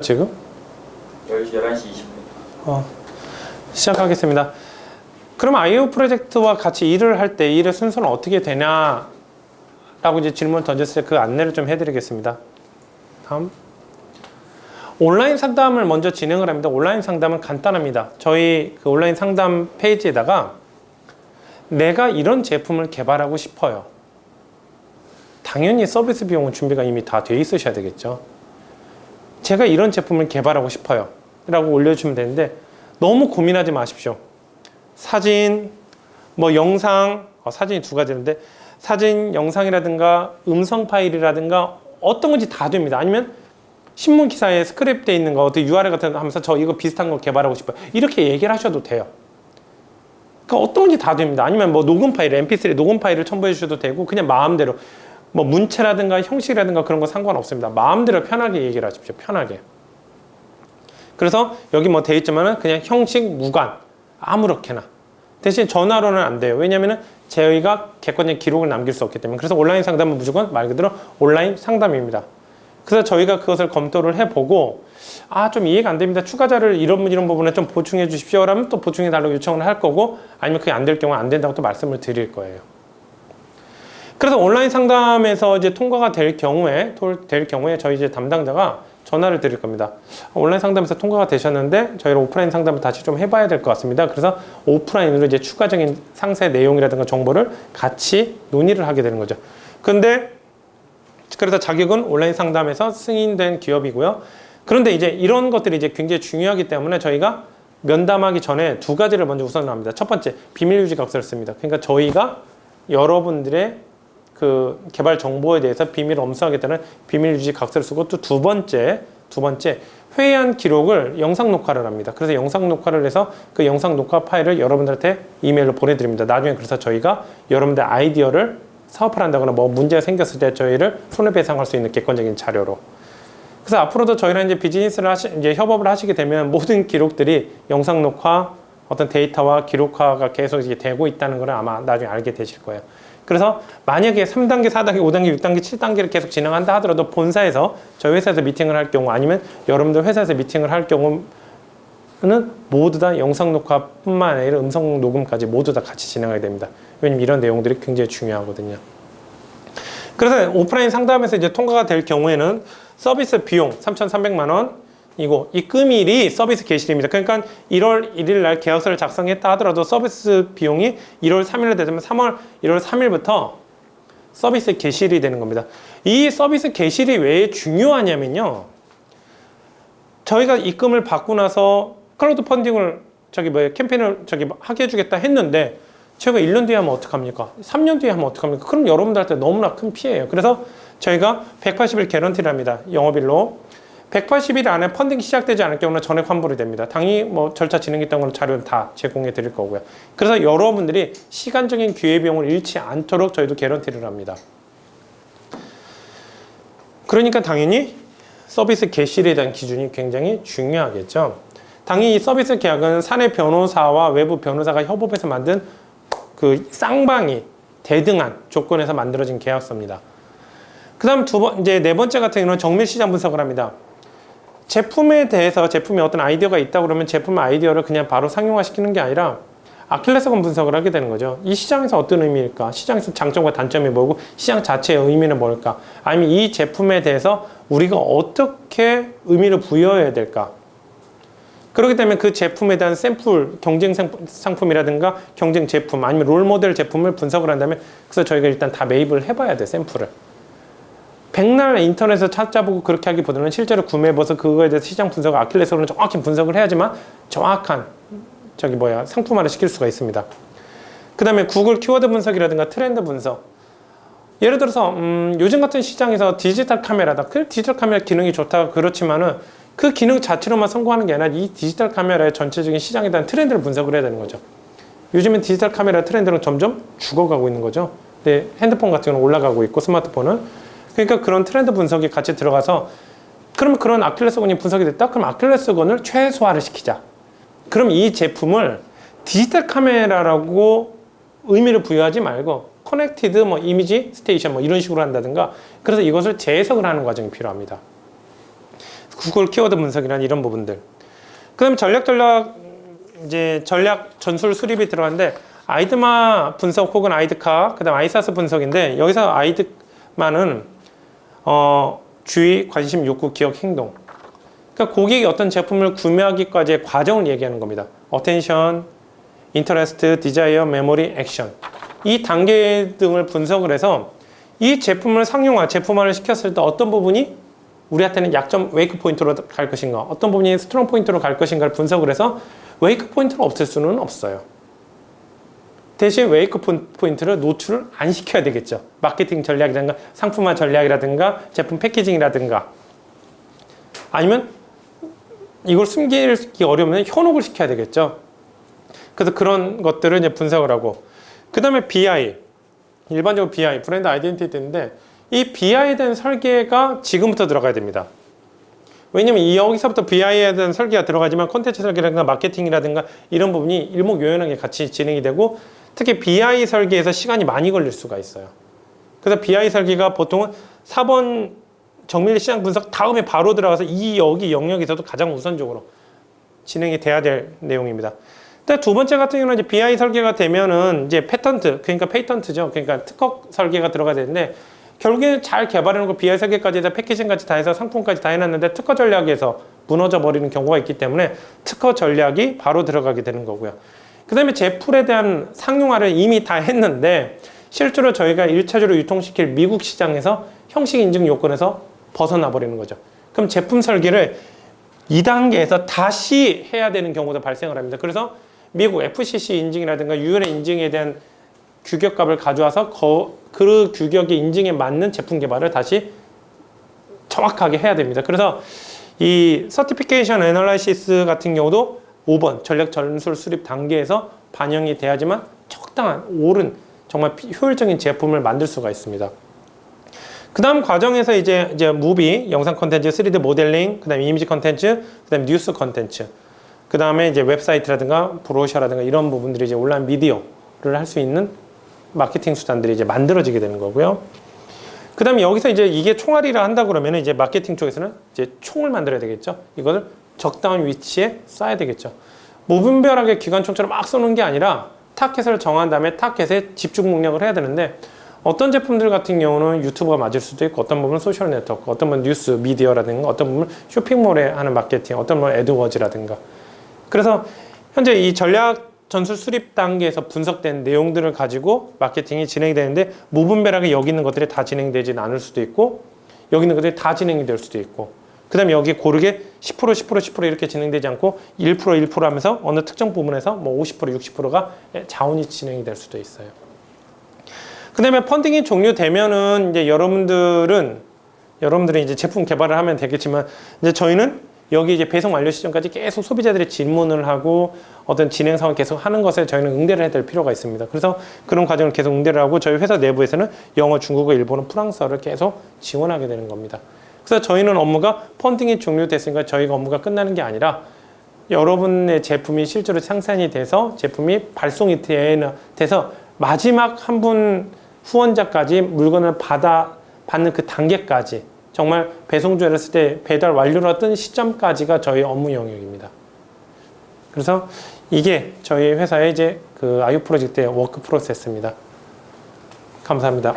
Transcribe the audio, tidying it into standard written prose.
지금? 11시 20분. 시작하겠습니다. 그럼 IO 프로젝트와 같이 일을 할 때 일의 순서는 어떻게 되냐라고 이제 질문을 던졌을 때 그 안내를 좀 해드리겠습니다. 다음. 온라인 상담을 먼저 진행을 합니다. 온라인 상담은 간단합니다. 저희 그 온라인 상담 페이지에다가 내가 이런 제품을 개발하고 싶어요. 당연히 서비스 비용은 준비가 이미 다 돼 있으셔야 되겠죠. 제가 이런 제품을 개발하고 싶어요 라고 올려주면 되는데 너무 고민하지 마십시오. 사진, 뭐 영상, 사진이 두 가지인데 사진, 영상이라든가 음성 파일이라든가 어떤 건지 다 됩니다. 아니면 신문 기사에 스크랩 돼 있는 거 어떻게 URL 같은 거 하면서 저 이거 비슷한 거 개발하고 싶어요. 이렇게 얘기를 하셔도 돼요. 그러니까 어떤 건지 다 됩니다. 아니면 뭐 녹음 파일, MP3 녹음 파일을 첨부해 주셔도 되고 그냥 마음대로 뭐 문체라든가 형식이라든가 그런 거 상관없습니다. 마음대로 편하게 얘기를 하십시오. 편하게. 그래서 여기 뭐 돼 있지만은 그냥 형식 무관 아무렇게나. 대신 전화로는 안 돼요. 왜냐면은 저희가 객관적인 기록을 남길 수 없기 때문에. 그래서 온라인 상담은 무조건 말 그대로 온라인 상담입니다. 그래서 저희가 그것을 검토를 해보고 좀 이해가 안 됩니다. 추가 자료를 이런 부분에 좀 보충해 주십시오. 라면 또 보충해 달라고 요청을 할 거고 아니면 그게 안 될 경우는 안 된다고 또 말씀을 드릴 거예요. 그래서 온라인 상담에서 이제 통과가 될 경우에 저희 이제 담당자가 전화를 드릴 겁니다. 온라인 상담에서 통과가 되셨는데 저희가 오프라인 상담을 다시 좀 해봐야 될 것 같습니다. 그래서 오프라인으로 이제 추가적인 상세 내용이라든가 정보를 같이 논의를 하게 되는 거죠. 근데 그래서 자격은 온라인 상담에서 승인된 기업이고요. 그런데 이제 이런 것들이 이제 굉장히 중요하기 때문에 저희가 면담하기 전에 두 가지를 먼저 우선합니다. 첫 번째, 비밀 유지 각서를 씁니다. 그러니까 저희가 여러분들의 그 개발 정보에 대해서 비밀을 엄수하겠다는 비밀 유지 각서를 쓰고 또 두 번째 회의한 기록을 영상 녹화를 합니다. 그래서 영상 녹화를 해서 그 영상 녹화 파일을 여러분들한테 이메일로 보내드립니다. 나중에 그래서 저희가 여러분들 아이디어를 사업을 한다거나 뭐 문제가 생겼을 때 저희를 손해배상할 수 있는 객관적인 자료로. 그래서 앞으로도 저희랑 이제 비즈니스를 이제 협업을 하시게 되면 모든 기록들이 영상 녹화, 어떤 데이터와 기록화가 계속 이제 되고 있다는 걸 아마 나중에 알게 되실 거예요. 그래서 만약에 3단계, 4단계, 5단계, 6단계, 7단계를 계속 진행한다 하더라도 본사에서 저희 회사에서 미팅을 할 경우 아니면 여러분들 회사에서 미팅을 할 경우는 모두 다 영상 녹화뿐만 아니라 음성 녹음까지 모두 다 같이 진행하게 됩니다. 왜냐면 이런 내용들이 굉장히 중요하거든요. 그래서 오프라인 상담에서 이제 통과가 될 경우에는 서비스 비용 3,300만 원 이고 이 금일이 서비스 개시일입니다. 그러니까 1월 1일 날 계약서를 작성했다 하더라도 서비스 비용이 1월 3일에 되면 1월 3일부터 서비스 개시일이 되는 겁니다. 이 서비스 개시일이 왜 중요하냐면요. 저희가 입금을 받고 나서 클라우드 펀딩을 캠페인을 하게 해주겠다 했는데 제가 1년 뒤에 하면 어떡합니까? 3년 뒤에 하면 어떡합니까? 그럼 여러분들한테 너무나 큰 피해예요. 그래서 저희가 180일 개런티를 합니다. 영업일로. 180일 안에 펀딩이 시작되지 않을 경우는 전액 환불이 됩니다. 당연히 뭐 절차 진행했던 건 자료는 다 제공해 드릴 거고요. 그래서 여러분들이 시간적인 기회비용을 잃지 않도록 저희도 개런티를 합니다. 그러니까 당연히 서비스 개시일에 대한 기준이 굉장히 중요하겠죠. 당연히 이 서비스 계약은 사내 변호사와 외부 변호사가 협업해서 만든 그 쌍방이 대등한 조건에서 만들어진 계약서입니다. 그 다음 이제 네 번째 같은 경우는 정밀 시장 분석을 합니다. 제품에 대해서 제품에 어떤 아이디어가 있다 그러면 제품의 아이디어를 그냥 바로 상용화시키는 게 아니라 아킬레스건 분석을 하게 되는 거죠. 이 시장에서 어떤 의미일까? 시장에서 장점과 단점이 뭐고 시장 자체의 의미는 뭘까? 아니면 이 제품에 대해서 우리가 어떻게 의미를 부여해야 될까? 그렇기 때문에 그 제품에 대한 샘플, 경쟁 상품이라든가 경쟁 제품 아니면 롤모델 제품을 분석을 한다면 그래서 저희가 일단 다 매입을 해봐야 돼, 샘플을. 백날 인터넷에서 찾아보고 그렇게 하기보다는 실제로 구매해봐서 그거에 대해서 시장 분석을 아킬레스건을 정확히 분석을 해야지만 정확한 상품화를 시킬 수가 있습니다. 그 다음에 구글 키워드 분석이라든가 트렌드 분석. 예를 들어서 요즘 같은 시장에서 디지털 카메라다. 그 디지털 카메라 기능이 좋다 그렇지만은 그 기능 자체로만 성공하는 게 아니라 이 디지털 카메라의 전체적인 시장에 대한 트렌드를 분석을 해야 되는 거죠. 요즘엔 디지털 카메라 트렌드는 점점 죽어가고 있는 거죠. 근데 핸드폰 같은 경우는 올라가고 있고 스마트폰은 그러니까 그런 트렌드 분석이 같이 들어가서 그럼 그런 아킬레스건이 분석이 됐다? 그럼 아킬레스건을 최소화를 시키자. 그럼 이 제품을 디지털 카메라라고 의미를 부여하지 말고 커넥티드 이미지 스테이션 이런 식으로 한다든가 그래서 이것을 재해석을 하는 과정이 필요합니다. 구글 키워드 분석이란 이런 부분들. 그다음에 전략 전술 수립이 들어가는데 아이드마 분석 혹은 아이드카, 그다음 아이사스 분석인데 여기서 아이드마는 주의, 관심, 욕구, 기억, 행동. 그러니까 고객이 어떤 제품을 구매하기까지의 과정을 얘기하는 겁니다. 어텐션, 인터레스트, 디자이어, 메모리, 액션. 이 단계 등을 분석을 해서 이 제품을 제품화를 시켰을 때 어떤 부분이 우리한테는 약점 웨이크 포인트로 갈 것인가, 어떤 부분이 스트롱 포인트로 갈 것인가를 분석을 해서 웨이크 포인트를 없앨 수는 없어요. 대신 웨이크 포인트를 노출을 안 시켜야 되겠죠. 마케팅 전략이라든가 상품화 전략이라든가 제품 패키징이라든가, 아니면 이걸 숨기기 어려우면 현혹을 시켜야 되겠죠. 그래서 그런 것들을 이제 분석을 하고, 그 다음에 BI, 일반적으로 BI, 브랜드 아이덴티티인데 이 BI에 대한 설계가 지금부터 들어가야 됩니다. 왜냐면 여기서부터 BI에 대한 설계가 들어가지만 콘텐츠 설계라든가 마케팅이라든가 이런 부분이 일목요연하게 같이 진행이 되고, 특히 BI 설계에서 시간이 많이 걸릴 수가 있어요. 그래서 BI 설계가 보통은 4번 정밀 시장 분석 다음에 바로 들어가서 여기 영역에서도 가장 우선적으로 진행이 돼야 될 내용입니다. 근데 두 번째 같은 경우는 이제 BI 설계가 되면은 이제 그러니까 페이턴트죠. 그러니까 특허 설계가 들어가야 되는데, 결국에는 잘 개발해놓고 BI 설계까지 해서 패키징까지 다 해서 상품까지 다 해놨는데 특허 전략에서 무너져 버리는 경우가 있기 때문에 특허 전략이 바로 들어가게 되는 거고요. 그 다음에 제품에 대한 상용화를 이미 다 했는데 실제로 저희가 1차적으로 유통시킬 미국 시장에서 형식 인증 요건에서 벗어나 버리는 거죠. 그럼 제품 설계를 2단계에서 다시 해야 되는 경우도 발생을 합니다. 그래서 미국 FCC 인증이라든가 UL 인증에 대한 규격값을 가져와서 그 규격의 인증에 맞는 제품 개발을 다시 정확하게 해야 됩니다. 그래서 이 서티피케이션 애널라이시스 같은 경우도 5번 전략 전술 수립 단계에서 반영이 돼야지만 적당한 옳은 정말 효율적인 제품을 만들 수가 있습니다. 그 다음 과정에서 이제 무비, 영상 콘텐츠, 3D 모델링, 그 다음에 이미지 콘텐츠, 그 다음에 뉴스 콘텐츠, 그 다음에 이제 웹사이트라든가 브로셔라든가 이런 부분들이 이제 온라인 미디어를 할 수 있는 마케팅 수단들이 이제 만들어지게 되는 거고요. 그 다음에 여기서 이제 이게 총알이라 한다 그러면 이제 마케팅 쪽에서는 이제 총을 만들어야 되겠죠. 이거를 적당한 위치에 쏴야 되겠죠. 무분별하게 기관총처럼 막 쏘는 게 아니라 타켓을 정한 다음에 타켓에 집중 능력을 해야 되는데, 어떤 제품들 같은 경우는 유튜브가 맞을 수도 있고, 어떤 부분은 소셜 네트워크, 어떤 부분은 뉴스 미디어라든가, 어떤 부분은 쇼핑몰에 하는 마케팅, 어떤 부분은 애드워즈라든가. 그래서 현재 이 전략 전술 수립 단계에서 분석된 내용들을 가지고 마케팅이 진행이 되는데, 무분별하게 여기 있는 것들이 다 진행되지는 않을 수도 있고, 여기 있는 것들이 다 진행이 될 수도 있고, 그 다음에 여기 고르게 10% 이렇게 진행되지 않고 1% 하면서 어느 특정 부분에서 뭐 50% 60%가 자원이 진행이 될 수도 있어요. 그 다음에 펀딩이 종료되면은 이제 여러분들이 이제 제품 개발을 하면 되겠지만, 이제 저희는 여기 이제 배송 완료 시점까지 계속 소비자들의 질문을 하고 어떤 진행 상황을 계속 하는 것에 저희는 응대를 해야 될 필요가 있습니다. 그래서 그런 과정을 계속 응대를 하고, 저희 회사 내부에서는 영어, 중국어, 일본어, 프랑스어를 계속 지원하게 되는 겁니다. 그래서 저희는 업무가 펀딩이 종료됐으니까 저희가 업무가 끝나는 게 아니라, 여러분의 제품이 실제로 생산이 돼서 제품이 발송이 돼서 마지막 한 분 후원자까지 물건을 받는 그 단계까지, 정말 배송주를 했을 때 배달 완료를 했던 시점까지가 저희 업무 영역입니다. 그래서 이게 저희 회사의 이제 그 아이오 프로젝트의 워크 프로세스입니다. 감사합니다.